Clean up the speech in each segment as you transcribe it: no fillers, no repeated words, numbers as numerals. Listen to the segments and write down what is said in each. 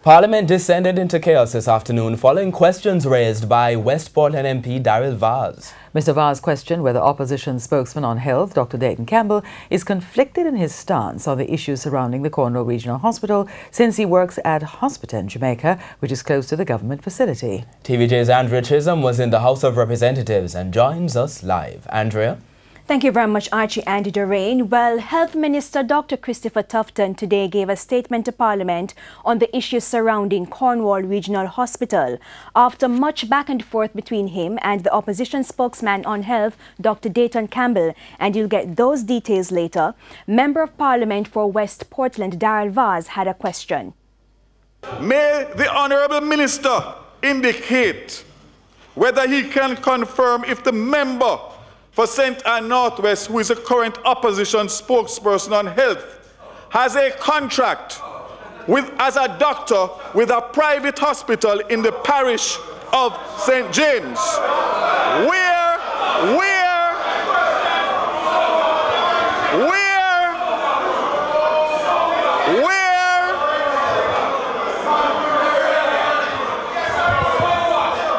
Parliament descended into chaos this afternoon following questions raised by West Portland MP Daryl Vaz. Mr. Vaz questioned whether opposition spokesman on health, Dr. Dayton Campbell, is conflicted in his stance on the issues surrounding the Cornwall Regional Hospital since he works at Hospital in Jamaica, which is close to the government facility. TVJ's Andrea Chisholm was in the House of Representatives and joins us live. Andrea? Thank you very much, Archie and Doreen. Well, Health Minister Dr. Christopher Tufton today gave a statement to Parliament on the issues surrounding Cornwall Regional Hospital. After much back and forth between him and the opposition spokesman on health, Dr. Dayton Campbell, and you'll get those details later, Member of Parliament for West Portland Daryl Vaz had a question. May the Honourable Minister indicate whether he can confirm if the member for St. Ann Northwest, who is the current opposition spokesperson on health, has a contract as a doctor with a private hospital in the parish of St. James, where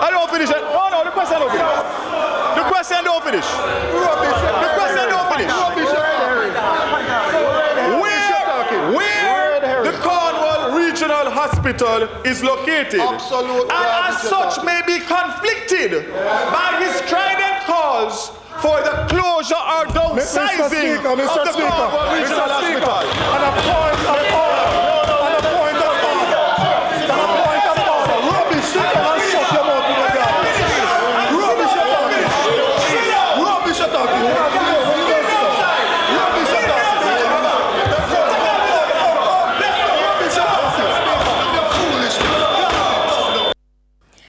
I don't finish it. No, the question don't finish. The question don't finish. The question don't finish. Where the Cornwall Regional Hospital is located, and as such may be conflicted by his strident calls for the closure or downsizing of the Cornwall Regional Hospital. And a point of order.